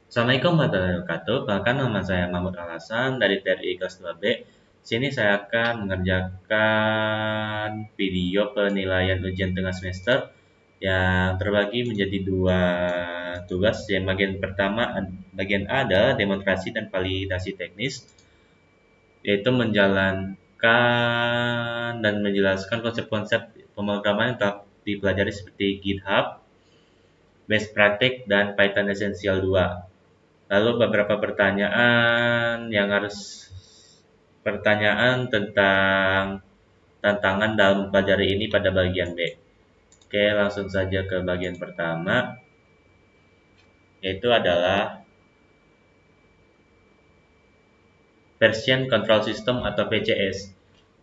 Assalamualaikum warahmatullahi wabarakatuh. Perkenalkan, nama saya Mahmud Al-Hasan dari TRI kelas 2B. Sini saya akan mengerjakan video penilaian ujian tengah semester yang terbagi menjadi dua tugas. Yang bagian pertama, bagian A adalah demonstrasi dan validasi teknis, yaitu menjalankan dan menjelaskan konsep-konsep pemrograman yang telah dipelajari seperti GitHub, Best Practice, dan Python Essential 2. Lalu beberapa pertanyaan tentang tantangan dalam mempelajari ini pada bagian B. Oke, langsung saja ke bagian pertama, yaitu adalah Version Control System atau VCS.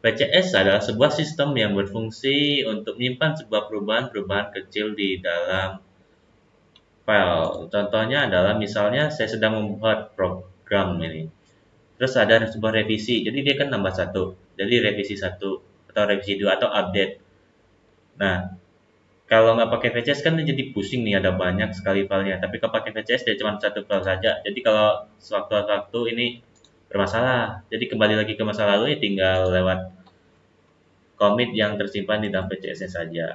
VCS adalah sebuah sistem yang berfungsi untuk menyimpan sebuah perubahan-perubahan kecil di dalam file. Contohnya adalah misalnya saya sedang membuat program ini. Terus ada sebuah revisi, jadi dia kan nambah satu. Jadi revisi satu atau revisi dua atau update. Nah, kalau nggak pakai VCS kan jadi pusing nih, ada banyak sekali filenya. Tapi kalau pakai VCS dia cuma satu file saja. Jadi kalau sewaktu-waktu ini bermasalah, jadi kembali lagi ke masa lalu ya tinggal lewat commit yang tersimpan di dalam VCS-nya saja.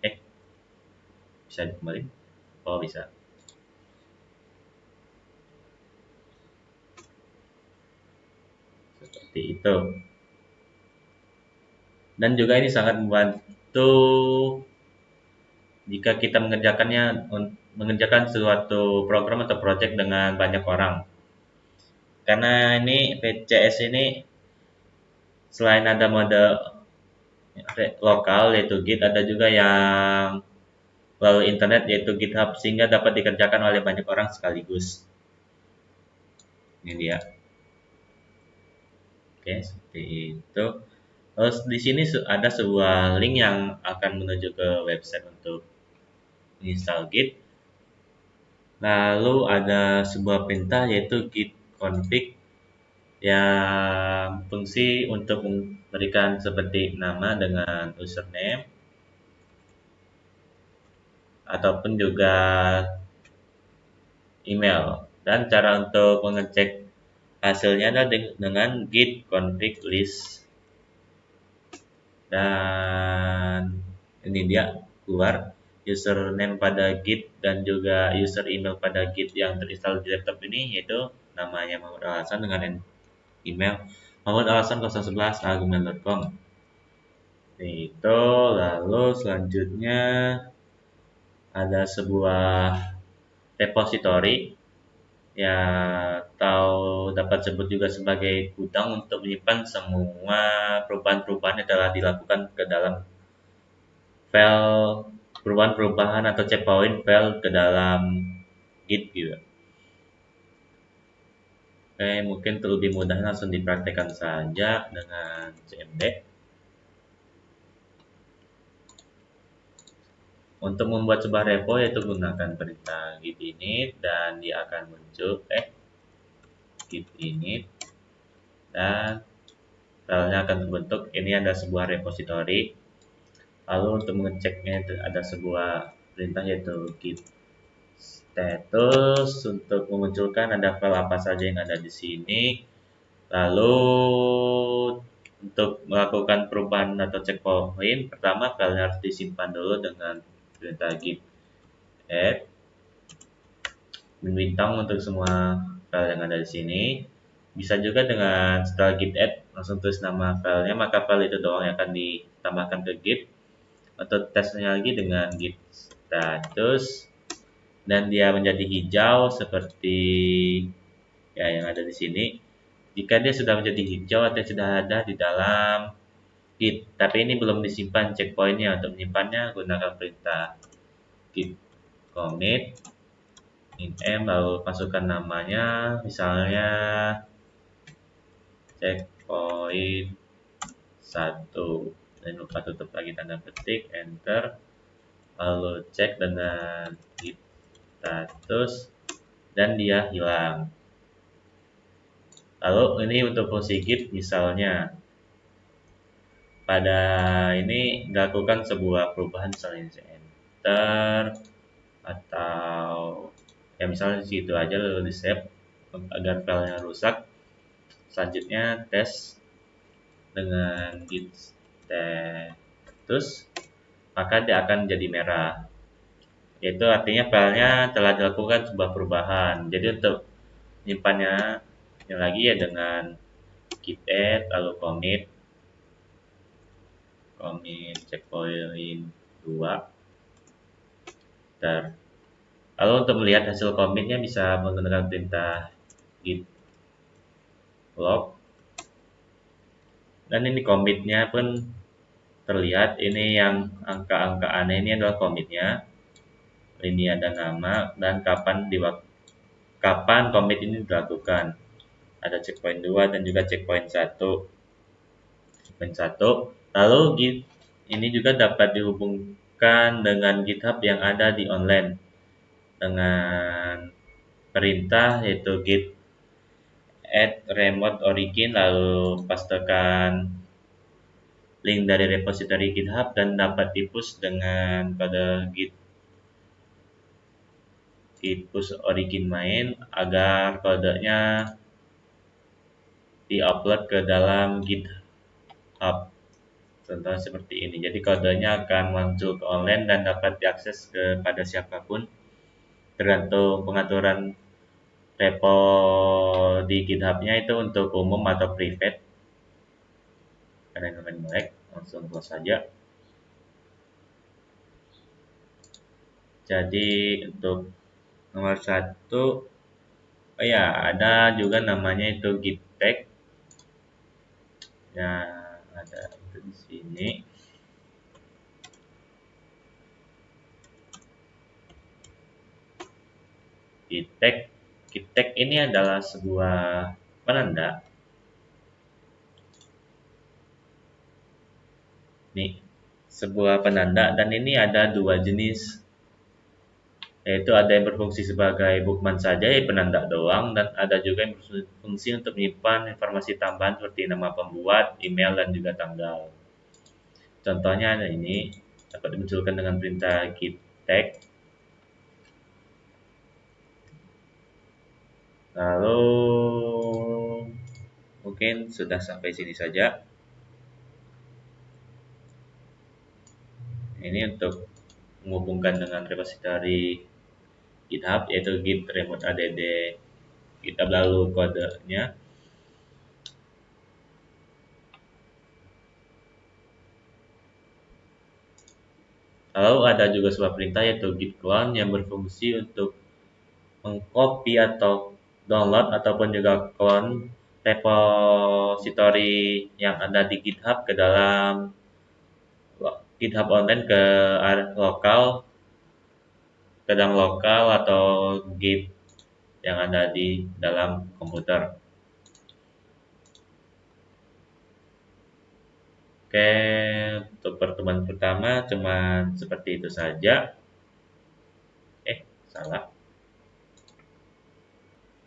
Eh, bisa kembali? Oh, bisa. Seperti itu. Dan juga ini sangat membantu jika kita mengerjakan suatu program atau project dengan banyak orang. Karena ini VCS ini selain ada mode lokal yaitu Git, ada juga yang melalui internet yaitu GitHub, sehingga dapat dikerjakan oleh banyak orang sekaligus. Ini dia. Oke, seperti itu. Terus di sini ada sebuah link yang akan menuju ke website untuk install Git. Lalu ada sebuah perintah yaitu git config yang fungsi untuk memberikan seperti nama dengan username ataupun juga email. Dan cara untuk mengecek hasilnya adalah dengan git config list, dan ini dia keluar username pada git dan juga user email pada git yang terinstall di laptop ini, yaitu namanya Mahmud Al-Hasan dengan email mahmudalhasan011@gmail.com. Itu lalu selanjutnya ada sebuah repository ya, atau dapat sebut juga sebagai gudang untuk menyimpan semua perubahan-perubahan yang telah dilakukan ke dalam file, perubahan-perubahan atau checkpoint file ke dalam Git gitu. Oke, mungkin lebih mudah langsung dipraktekkan saja dengan CMD. Untuk membuat sebuah repo yaitu gunakan perintah git init dan dia akan muncul git init dan filenya akan terbentuk. Ini ada sebuah repository. Lalu untuk mengeceknya ada sebuah perintah yaitu git status untuk memunculkan ada file apa saja yang ada di sini. Lalu untuk melakukan perubahan atau checkpoint, pertama filenya harus disimpan dulu dengan perintah git add bintang untuk semua file yang ada di sini. Bisa juga dengan setelah git add langsung tulis nama filenya, maka file itu doang yang akan ditambahkan ke git. Atau tesnya lagi dengan git status dan dia menjadi hijau seperti ya yang ada di sini. Jika dia sudah menjadi hijau atau sudah ada di dalam git, tapi ini belum disimpan checkpointnya. Untuk menyimpannya gunakan perintah git commit in lalu masukkan namanya, misalnya checkpoint 1, dan lupa tutup lagi tanda petik, enter, lalu cek dengan git status dan dia hilang. Lalu ini untuk fungsi git, misalnya pada ini dilakukan sebuah perubahan, misalnya enter atau Ya misalnya di situ aja lalu di save agar filenya rusak. Selanjutnya tes dengan git status, maka dia akan jadi merah. Itu artinya filenya telah dilakukan sebuah perubahan. Jadi untuk menyimpannya lagi ya dengan git add lalu commit checkpoint 2 ter. Lalu untuk melihat hasil commitnya bisa menggunakan perintah git log, dan ini commitnya pun terlihat. Ini yang angka-angka aneh ini adalah commitnya. Ini ada nama dan kapan commit ini dilakukan. Ada checkpoint 2 dan juga checkpoint 1. Lalu git ini juga dapat dihubungkan dengan GitHub yang ada di online dengan perintah yaitu git add remote origin, lalu pastekan link dari repository GitHub dan dapat dipush dengan kode git push origin main agar kodenya diupload ke dalam GitHub. Contohnya seperti ini. Jadi kodenya akan muncul ke online dan dapat diakses kepada siapapun tergantung pengaturan repo di GitHub-nya itu untuk umum atau private. Karena ini melek, langsung close saja. Jadi untuk nomor 1, oh ya, ada juga namanya itu git tag. Ya, ada itu di sini. Git tag ini adalah sebuah penanda. Nih, sebuah penanda, dan ini ada dua jenis, yaitu ada yang berfungsi sebagai bookmark saja, ya penanda doang, dan ada juga yang berfungsi untuk menyimpan informasi tambahan seperti nama pembuat, email, dan juga tanggal. Contohnya ada ini, dapat dimunculkan dengan perintah git tag. Lalu mungkin sudah sampai sini saja. Ini untuk menghubungkan dengan repository GitHub yaitu git remote add GitHub, lalu kodenya. Lalu ada juga sebuah perintah yaitu git clone yang berfungsi untuk mengcopy atau download ataupun juga clone repository yang ada di GitHub ke dalam GitHub online ke lokal atau Git yang ada di dalam komputer. Oke, untuk pertemuan pertama cuma seperti itu saja. Salah.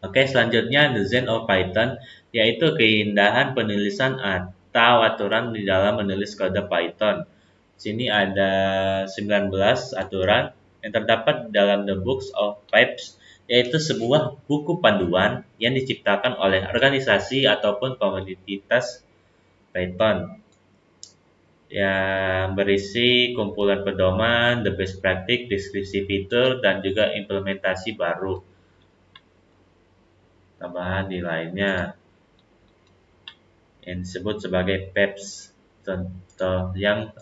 Oke, selanjutnya the Zen of Python, yaitu keindahan penulisan atau aturan di dalam menulis kode Python. Sini ada 19 aturan yang terdapat dalam The Books of Pipes, yaitu sebuah buku panduan yang diciptakan oleh organisasi ataupun komunitas Python yang berisi kumpulan pedoman, the best practice, deskripsi fitur, dan juga implementasi baru. Tambahan di lainnya yang disebut sebagai PEPs, contoh yang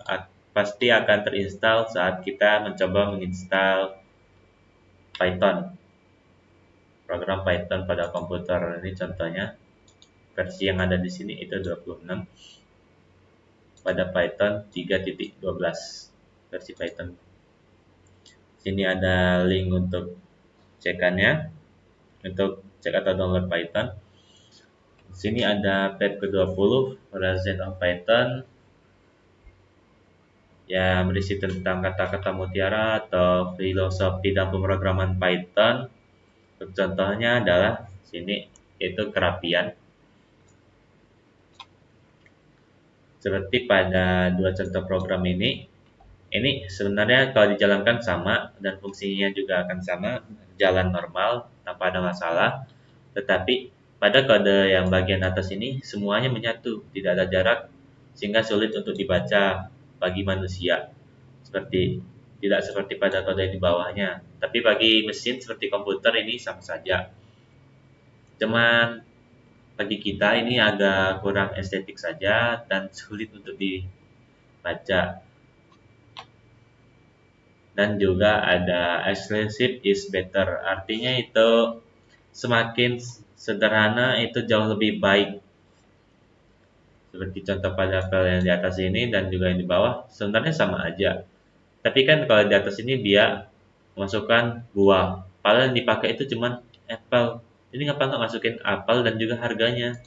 pasti akan terinstall saat kita mencoba menginstal Python, program Python pada komputer. Ini contohnya versi yang ada di sini itu 26 pada Python 3.12 versi Python. Sini ada link untuk cekannya, untuk cek atau download Python. Sini ada tab ke-20 Version of Python yang berisi tentang kata-kata mutiara atau filosofi dalam pemrograman Python. Contohnya adalah sini yaitu kerapian. Seperti pada dua contoh program ini, Ini sebenarnya kalau dijalankan sama dan fungsinya juga akan sama, jalan normal tanpa ada masalah. Tetapi pada kode yang bagian atas ini semuanya menyatu, tidak ada jarak sehingga sulit untuk dibaca bagi manusia. Seperti tidak seperti pada kode di bawahnya. Tapi bagi mesin seperti komputer ini sama saja. Cuman bagi kita ini agak kurang estetik saja dan sulit untuk dibaca. Dan juga ada exclusive is better, artinya itu semakin sederhana itu jauh lebih baik. Seperti contoh pada file yang di atas ini dan juga yang di bawah sebenarnya sama aja, tapi kan kalau di atas ini dia masukkan buah, padahal yang dipakai itu cuman apple. Ini ngapa nggak masukin apel dan juga harganya,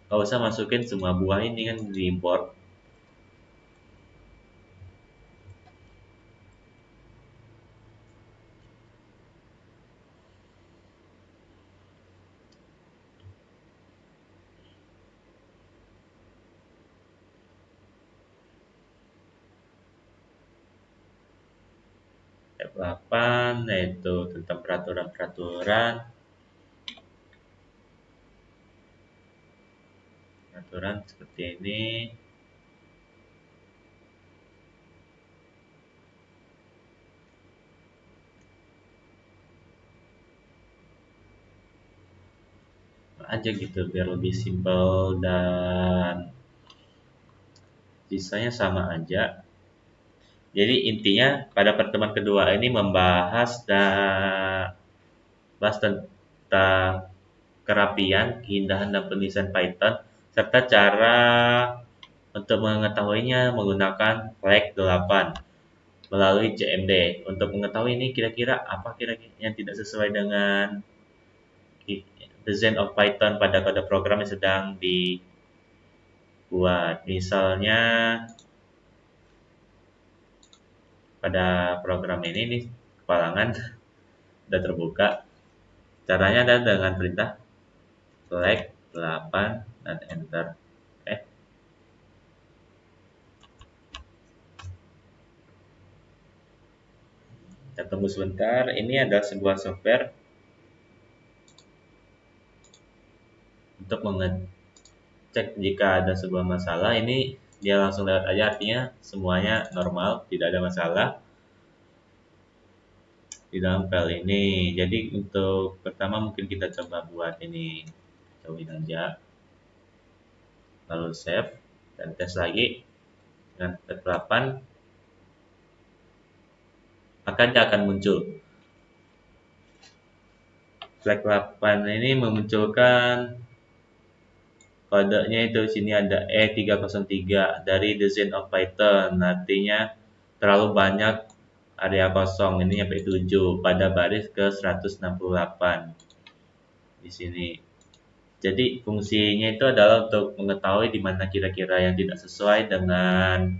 nggak usah masukin semua buah, ini kan diimpor. Tab 8 yaitu tentang peraturan-peraturan. Peraturan seperti ini. Aja gitu biar lebih simpel dan sisanya sama aja. Jadi intinya pada pertemuan kedua ini bahas tentang kerapian, keindahan dan penulisan Python serta cara untuk mengetahuinya menggunakan flag 8 melalui CMD. Untuk mengetahui ini kira-kira apa kira-kira yang tidak sesuai dengan design of Python pada kode program yang sedang dibuat. Misalnya pada program ini nih kepalangan sudah terbuka. Caranya adalah dengan perintah select 8 dan enter. Kita tunggu sebentar. Ini adalah sebuah software untuk mengecek jika ada sebuah masalah. Ini dia langsung lewat aja, artinya semuanya normal, tidak ada masalah di dalam file ini. Jadi untuk pertama mungkin kita coba buat ini, cobain aja, lalu save dan tes lagi dengan tab 8, maka dia akan muncul flag 8 ini memunculkan kodenya. Itu sini ada E303 dari design of Python, artinya terlalu banyak area kosong, ini sampai 7 pada baris ke 168 di sini. Jadi fungsinya itu adalah untuk mengetahui di mana kira-kira yang tidak sesuai dengan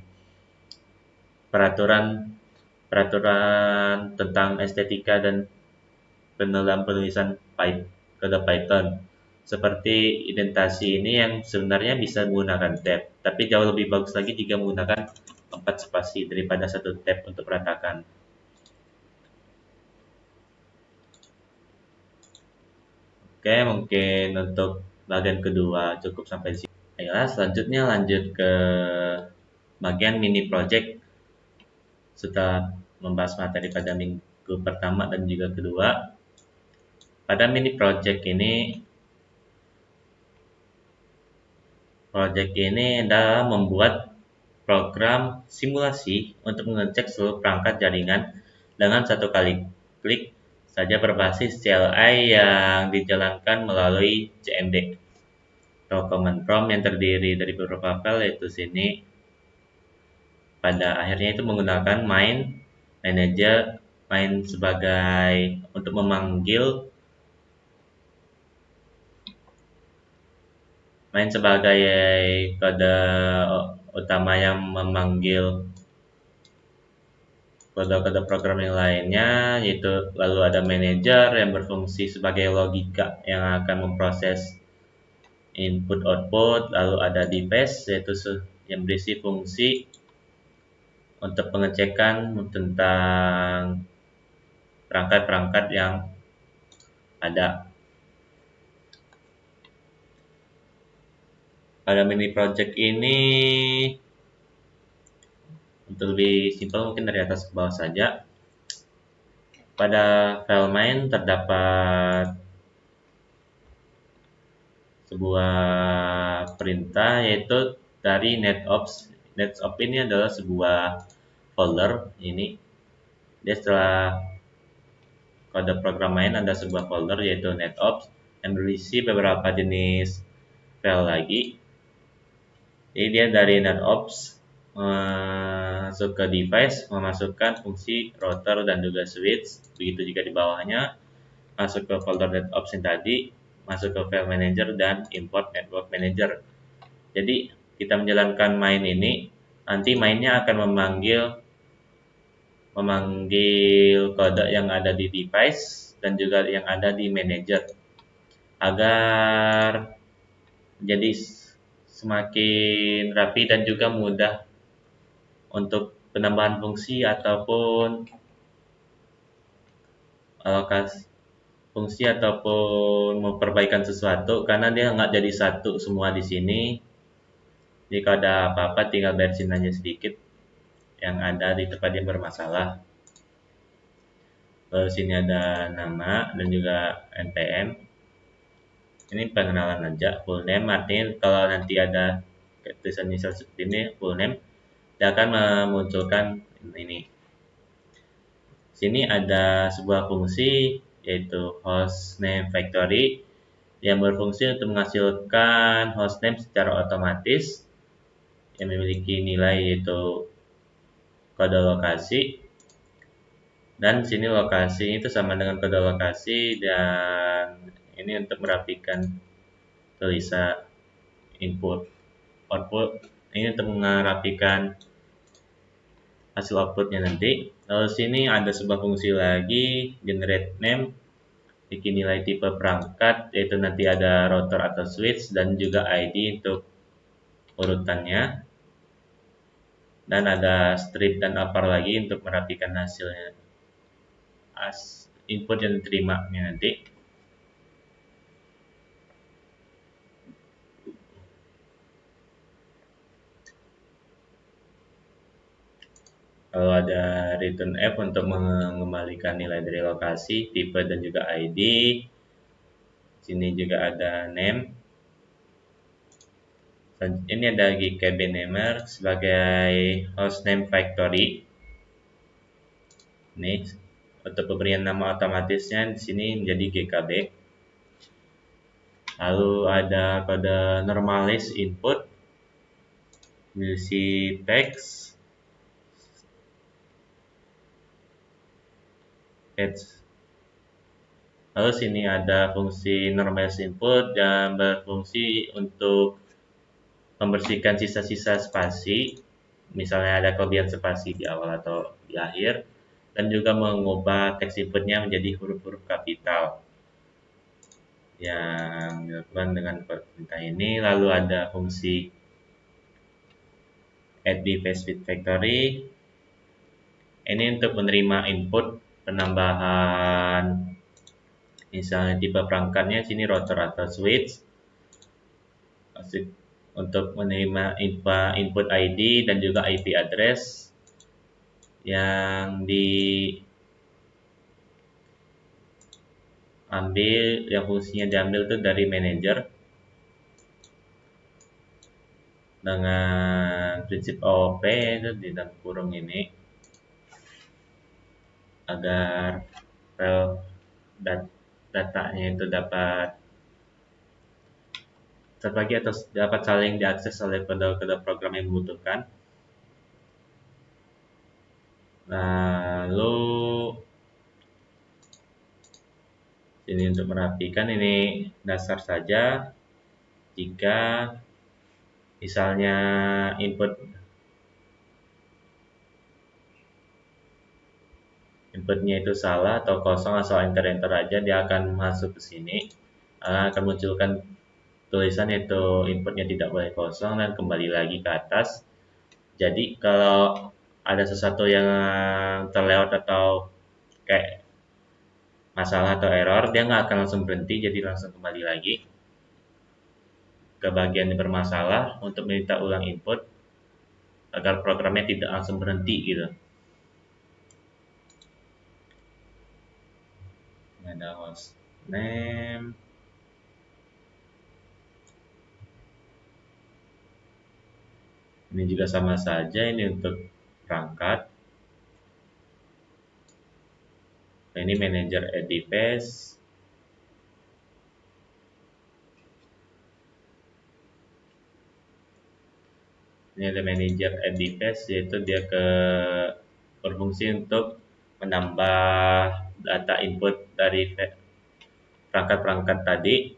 peraturan peraturan tentang estetika dan penulisan kode Python. Seperti indentasi ini yang sebenarnya bisa menggunakan tab, tapi jauh lebih bagus lagi jika menggunakan 4 spasi daripada 1 tab untuk meratakan. Oke, mungkin untuk bagian kedua cukup sampai di sini. Ayolah, selanjutnya lanjut ke bagian mini project. Setelah membahas materi pada minggu pertama dan juga kedua, pada mini project ini adalah membuat program simulasi untuk mengecek seluruh perangkat jaringan dengan satu kali klik saja berbasis CLI yang dijalankan melalui CMD atau command prompt yang terdiri dari beberapa file, yaitu sini. Pada akhirnya itu menggunakan main manager, main sebagai untuk memanggil, main sebagai kode utama yang memanggil kode-kode program yang lainnya, yaitu lalu ada manager yang berfungsi sebagai logika yang akan memproses input output, lalu ada device yaitu yang berisi fungsi untuk pengecekan tentang perangkat-perangkat yang ada. Pada mini project ini, untuk lebih simpel mungkin dari atas ke bawah saja. Pada file main terdapat sebuah perintah yaitu dari netops. Netops ini adalah sebuah folder. Ini dia setelah kode program main ada sebuah folder yaitu netops yang berisi beberapa jenis file lagi. Jadi dia dari netops masuk ke device, memasukkan fungsi router dan juga switch. Begitu juga di bawahnya masuk ke folder netops yang tadi, masuk ke file manager dan import network manager. Jadi kita menjalankan main ini, nanti mainnya akan memanggil kode yang ada di device dan juga yang ada di manager agar jadi semakin rapi dan juga mudah untuk penambahan fungsi ataupun alokasi fungsi ataupun memperbaikan sesuatu, karena dia nggak jadi satu semua di sini. Jika ada apa-apa tinggal beresin aja sedikit yang ada di tempat yang bermasalah. Lalu sini ada nama dan juga npm. Ini pengenalan aja. Full name artinya kalau nanti ada tulisan inisial seperti ini, full name, dia akan memunculkan ini. Sini ada sebuah fungsi yaitu hostname factory yang berfungsi untuk menghasilkan hostname secara otomatis yang memiliki nilai yaitu kode lokasi, dan sini lokasi itu sama dengan kode lokasi, dan ini untuk merapikan tulisan input output, ini untuk merapikan hasil outputnya nanti. Lalu sini ada sebuah fungsi lagi generate name, bikin nilai tipe perangkat yaitu nanti ada router atau switch dan juga ID untuk urutannya, dan ada strip dan upper lagi untuk merapikan hasilnya input yang diterima nanti. Lalu ada return F untuk mengembalikan nilai dari lokasi, tipe dan juga ID. Sini juga ada name. Dan ini ada GKB namer sebagai hostname factory. Ini untuk pemberian nama otomatisnya di sini menjadi GKB. Lalu ada kode normalis input, berisi teks, lalu sini ada fungsi normalis input yang berfungsi untuk membersihkan sisa-sisa spasi, misalnya ada kelebihan spasi di awal atau di akhir, dan juga mengubah teks inputnya menjadi huruf-huruf kapital yang dilakukan dengan perintah ini. Lalu ada fungsi add device with factory, ini untuk menerima input penambahan misalnya tipe perangkatnya, sini router atau switch, untuk menerima input ID dan juga IP address yang fungsinya diambil itu dari manager dengan prinsip OOP itu di dalam kurung ini agar file datanya itu dapat terbagi atau dapat saling diakses oleh kode-kode program yang membutuhkan. Lalu ini untuk merapikan, ini dasar saja. Jika misalnya inputnya itu salah atau kosong, asal enter aja dia akan masuk ke sini, akan munculkan tulisan itu inputnya tidak boleh kosong dan kembali lagi ke atas. Jadi kalau ada sesuatu yang terlewat atau kayak masalah atau error, dia nggak akan langsung berhenti, jadi langsung kembali lagi ke bagian yang bermasalah untuk minta ulang input agar programnya tidak langsung berhenti gitu. Ini ada host name, ini juga sama saja, ini untuk perangkat. Ini manager add device. Ini ada manager add device, yaitu dia berfungsi untuk menambah data input dari perangkat-perangkat tadi.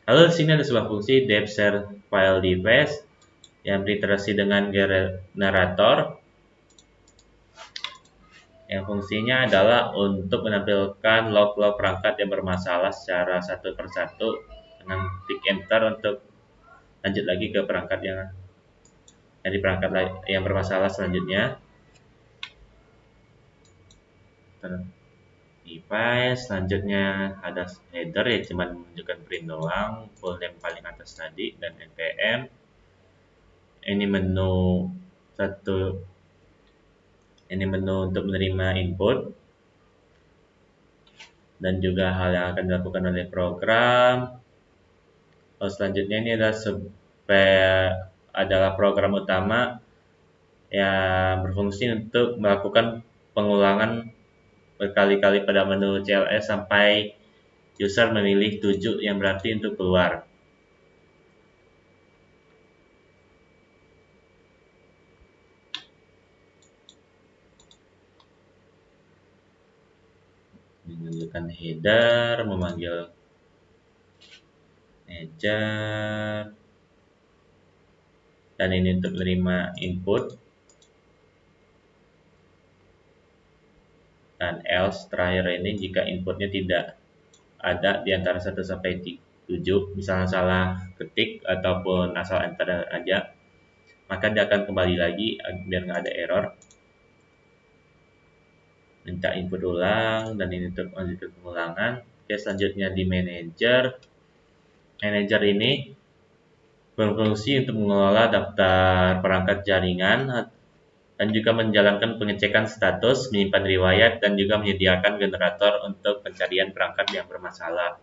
Lalu di sini ada sebuah fungsi dev share file device yang berinteraksi dengan generator, yang fungsinya adalah untuk menampilkan log-log perangkat yang bermasalah secara satu persatu dengan klik enter untuk lanjut lagi ke perangkat yang dari perangkat yang bermasalah selanjutnya. Device selanjutnya ada header ya, cuma menunjukkan print doang, full name paling atas tadi, dan npm. Ini menu untuk menerima input dan juga hal yang akan dilakukan oleh program. Lalu selanjutnya ini adalah program utama yang berfungsi untuk melakukan pengulangan berkali-kali pada menu CLS sampai user memilih 7 yang berarti untuk keluar. Menunjukkan header, memanggil manager, dan ini untuk menerima input, dan else terakhir ini jika inputnya tidak ada di antara 1 sampai 7, misalnya salah ketik ataupun asal enter aja, maka dia akan kembali lagi biar nggak ada error, minta input ulang, dan ini untuk lanjutkan pengulangan. Oke, selanjutnya di manager ini berfungsi untuk mengelola daftar perangkat jaringan dan juga menjalankan pengecekan status, menyimpan riwayat, dan juga menyediakan generator untuk pencarian perangkat yang bermasalah.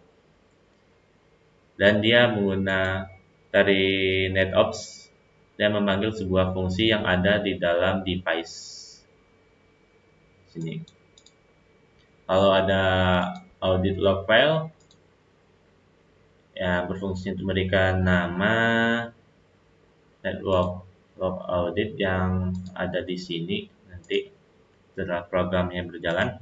Dan dia menggunakan dari NetOps, dia memanggil sebuah fungsi yang ada di dalam device sini. Kalau ada audit log file yang berfungsi untuk memberikan nama network log audit yang ada di sini nanti setelah programnya berjalan.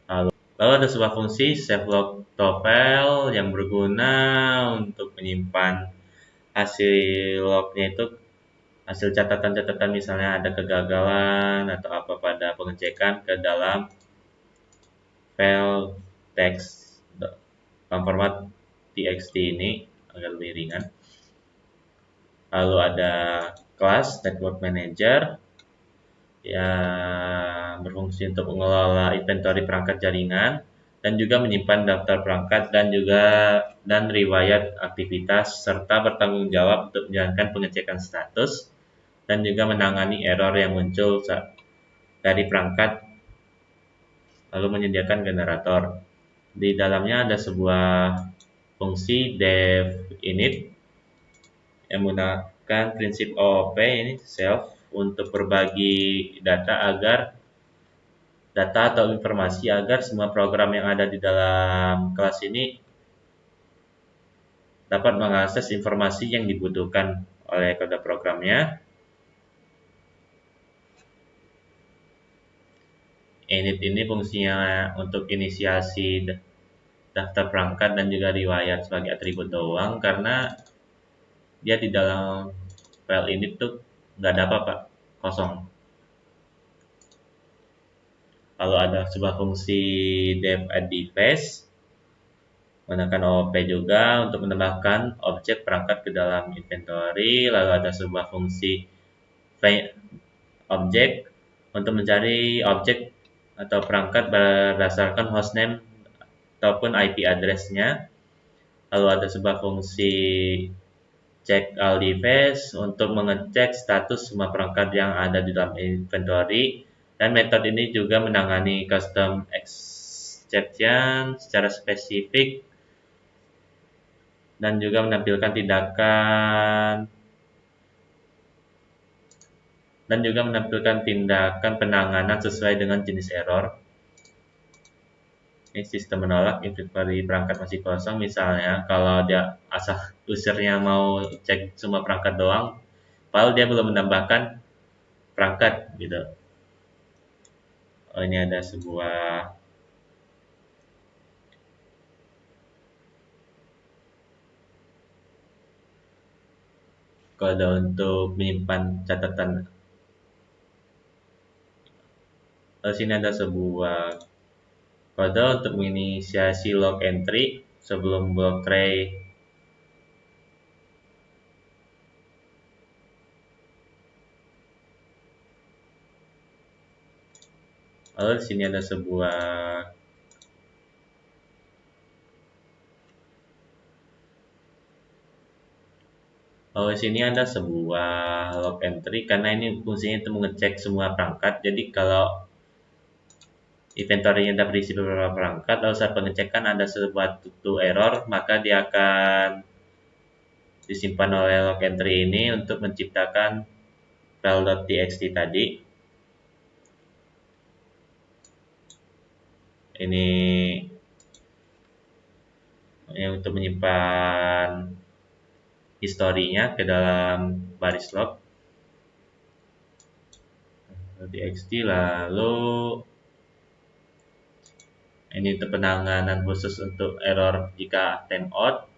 Lalu ada sebuah fungsi save log to file yang berguna untuk menyimpan hasil lognya, itu hasil catatan-catatan, misalnya ada kegagalan atau apa pada pengecekan, ke dalam file text format txt ini agar lebih ringan. Lalu ada kelas network manager yang berfungsi untuk mengelola inventory perangkat jaringan dan juga menyimpan daftar perangkat dan riwayat aktivitas, serta bertanggung jawab untuk menjalankan pengecekan status dan juga menangani error yang muncul dari perangkat, lalu menyediakan generator. Di dalamnya ada sebuah fungsi dev init yang menggunakan prinsip OOP ini self untuk berbagi data atau informasi agar semua program yang ada di dalam kelas ini dapat mengakses informasi yang dibutuhkan oleh kode programnya. Init ini fungsinya untuk inisiasi daftar perangkat dan juga riwayat sebagai atribut doang, karena dia di dalam file init tuh nggak ada apa-apa, kosong. Lalu ada sebuah fungsi dev add device Menggunakan OOP juga untuk menambahkan objek perangkat ke dalam inventory. Lalu ada sebuah fungsi find object untuk mencari objek atau perangkat berdasarkan hostname ataupun IP address-nya. Lalu ada sebuah fungsi check all device untuk mengecek status semua perangkat yang ada di dalam inventory, dan metode ini juga menangani custom exception secara spesifik dan juga menampilkan tindakan penanganan sesuai dengan jenis error. Ini sistem menolak inventory perangkat masih kosong. Misalnya kalau dia asal usernya mau cek semua perangkat doang, padahal dia belum menambahkan perangkat gitu. Ini ada sebuah kode untuk menyimpan catatan. Lalu sini ada sebuah kode untuk menginisiasi log entry sebelum blok tray. Lalu di sini ada sebuah log entry karena ini fungsinya itu mengecek semua perangkat. Jadi kalau inventory-nya dapat berisi beberapa perangkat, lalu saat pengecekan ada sebuah error, maka dia akan disimpan oleh log entry ini untuk menciptakan file.txt tadi. Ini yang untuk menyimpan historinya ke dalam baris log txt. Lalu ini untuk penanganan khusus untuk error jika timeout.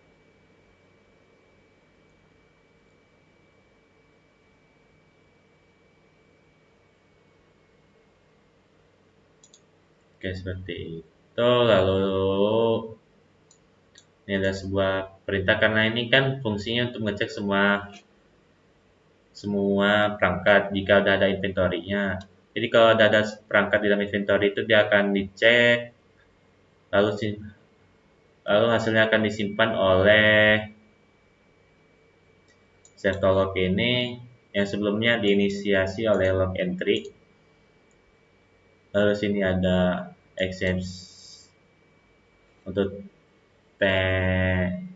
Oke, seperti itu. Lalu ini ada sebuah perintah karena ini kan fungsinya untuk mengecek semua perangkat jika sudah ada inventory-nya. Jadi kalau sudah ada perangkat di dalam inventory itu dia akan dicek, lalu hasilnya akan disimpan oleh log ini yang sebelumnya diinisiasi oleh log entry. Lalu sini ada exception untuk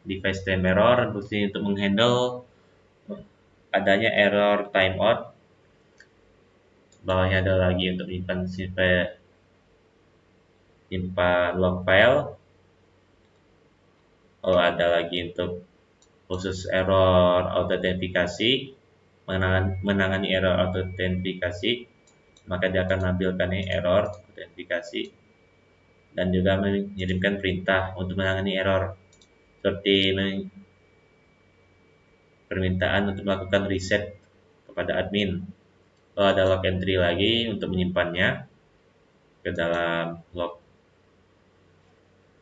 device time error, fungsi untuk menghandle adanya error timeout. Bawahnya ada lagi untuk simpan log file. Ada lagi untuk khusus error autentifikasi, menangani error autentifikasi, maka dia akan menampilkan error autentifikasi dan juga mengirimkan perintah untuk menangani error seperti permintaan untuk melakukan reset kepada admin. Ada log entry lagi untuk menyimpannya ke dalam log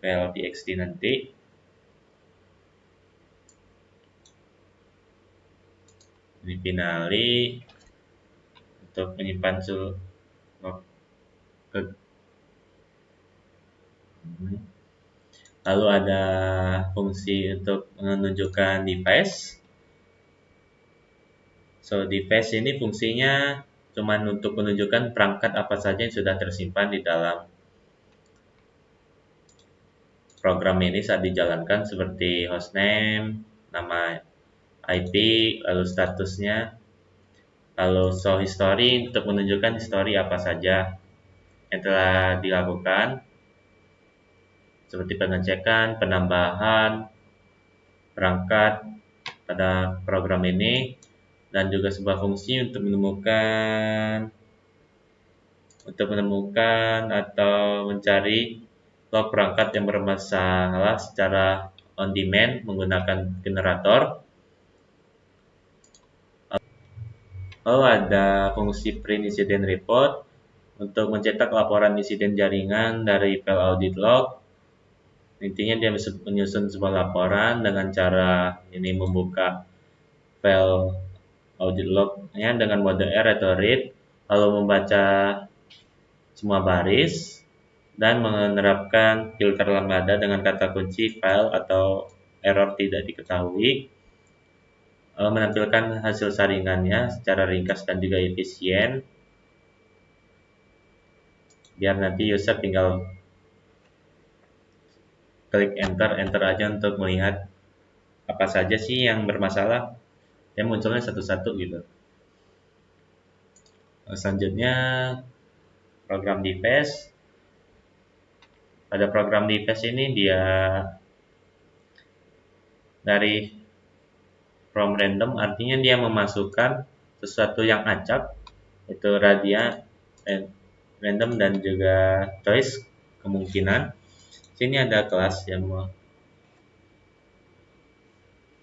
file txt nanti. Ini finally untuk menyimpan log ke. Lalu ada fungsi untuk menunjukkan device. Device ini fungsinya cuma untuk menunjukkan perangkat apa saja yang sudah tersimpan di dalam program ini saat dijalankan, seperti hostname, nama IP, lalu statusnya, lalu show history untuk menunjukkan history apa saja yang telah dilakukan, seperti pengecekan, penambahan perangkat pada program ini, dan juga sebuah fungsi untuk menemukan atau mencari log perangkat yang bermasalah secara on demand menggunakan generator. Lalu ada fungsi print incident report untuk mencetak laporan insiden jaringan dari file audit log. Intinya dia menyusun sebuah laporan dengan cara ini membuka file audit log-nya dengan mode R atau read, lalu membaca semua baris dan menerapkan filter lambda dengan kata kunci file atau error tidak diketahui, menampilkan hasil saringannya secara ringkas dan juga efisien, biar nanti user tinggal klik enter enter aja untuk melihat apa saja sih yang bermasalah, ya munculnya satu-satu gitu. Selanjutnya program device. Pada program device ini dia dari from random, artinya dia memasukkan sesuatu yang acak, itu radian, random dan juga choice kemungkinan. Sini ada kelas yang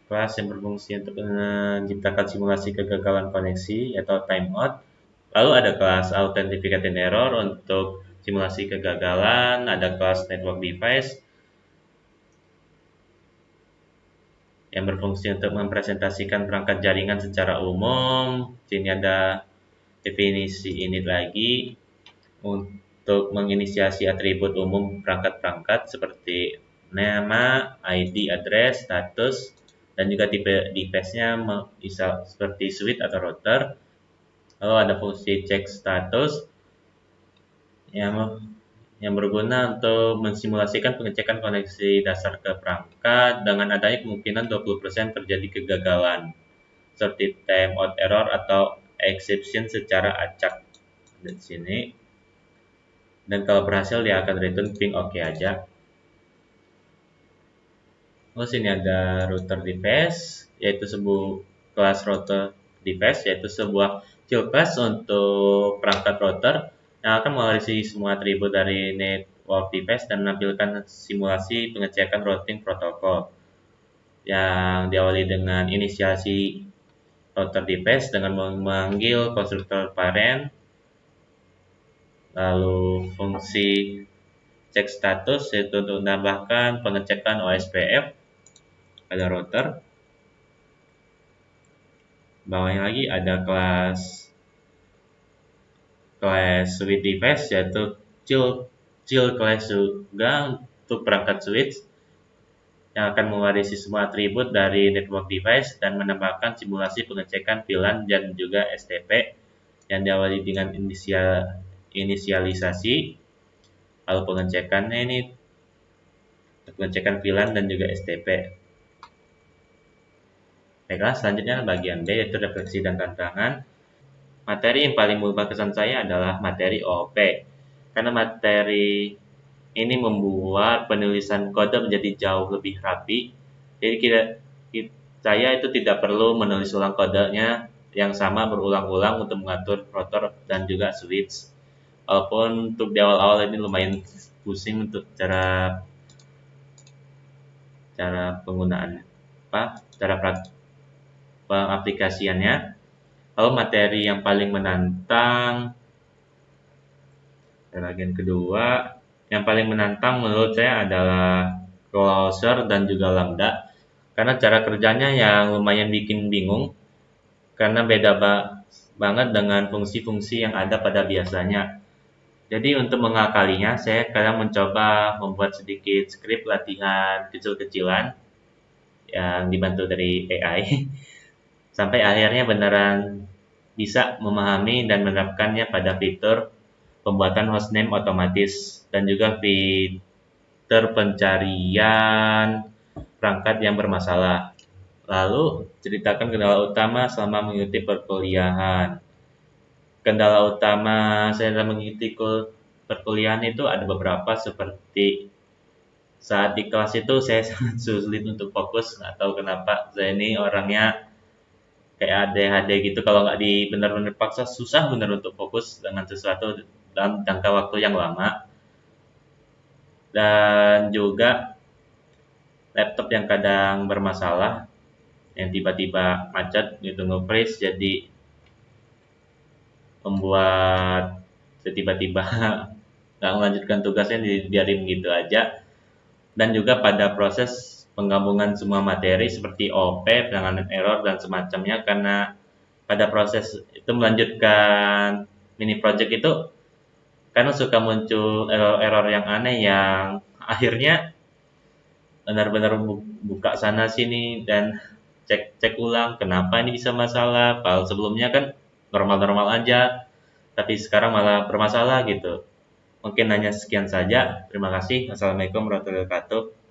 berfungsi untuk menciptakan simulasi kegagalan koneksi atau timeout. Lalu ada kelas authenticating error untuk simulasi kegagalan, ada kelas network device yang berfungsi untuk mempresentasikan perangkat jaringan secara umum. Sini ada definisi init lagi untuk menginisiasi atribut umum perangkat-perangkat seperti nama, ID, address, status, dan juga tipe device-nya bisa seperti switch atau router. Lalu ada fungsi check status yang berguna untuk mensimulasikan pengecekan koneksi dasar ke perangkat dengan adanya kemungkinan 20% terjadi kegagalan seperti timeout error atau exception secara acak di sini. Dan kalau berhasil dia akan return ping oke aja. Terus ini ada router device, yaitu sebuah kelas router device, yaitu sebuah child class untuk perangkat router yang akan mewarisi semua atribut dari network device dan menampilkan simulasi pengecekan routing protokol yang diawali dengan inisiasi router device dengan memanggil konstruktor parent, lalu fungsi cek status yaitu untuk menambahkan pengecekan OSPF pada router. Bawahnya lagi ada kelas switch device yaitu child class juga untuk perangkat switch yang akan mewarisi semua atribut dari network device dan menambahkan simulasi pengecekan VLAN dan juga STP yang diawali dengan inisialisasi, lalu pengecekannya ini pengecekan VLAN dan juga STP. Baiklah, selanjutnya bagian B yaitu refleksi dan tantangan. Materi yang paling berkesan saya adalah materi OOP, karena materi ini membuat penulisan kode menjadi jauh lebih rapi. Jadi saya itu tidak perlu menulis ulang kodenya yang sama berulang-ulang untuk mengatur rotor dan juga switch. Walaupun untuk di awal-awal ini lumayan pusing untuk cara penggunaan cara pengaplikasiannya. Lalu materi yang paling menantang bagian kedua, yang paling menantang menurut saya adalah closure dan juga lambda, karena cara kerjanya yang lumayan bikin bingung karena beda banget dengan fungsi-fungsi yang ada pada biasanya. Jadi untuk mengakalinya, saya kadang mencoba membuat sedikit skrip latihan kecil-kecilan yang dibantu dari AI sampai akhirnya beneran bisa memahami dan menerapkannya pada fitur pembuatan hostname otomatis dan juga fitur pencarian perangkat yang bermasalah. Lalu ceritakan kendala utama selama mengikuti perkuliahan. Kendala utama saya dalam mengikuti perkuliahan itu ada beberapa, seperti saat di kelas itu saya sangat sulit untuk fokus, nggak tahu kenapa. Saya ini orangnya kayak ADHD gitu, kalau nggak di benar-benar paksa susah benar untuk fokus dengan sesuatu dalam jangka waktu yang lama. Dan juga laptop yang kadang bermasalah, yang tiba-tiba macet gitu, nge-freeze, jadi membuat tiba-tiba nggak melanjutkan tugasnya, dibiarin gitu aja. dan juga pada proses penggabungan semua materi seperti OP, penanganan error dan semacamnya, karena pada proses itu melanjutkan mini project itu karena suka muncul error-error yang aneh yang akhirnya benar-benar buka sana sini dan cek ulang kenapa ini bisa masalah, kalau sebelumnya kan normal-normal aja tapi sekarang malah bermasalah gitu. Mungkin hanya sekian saja. Terima kasih. Wassalamualaikum warahmatullahi wabarakatuh.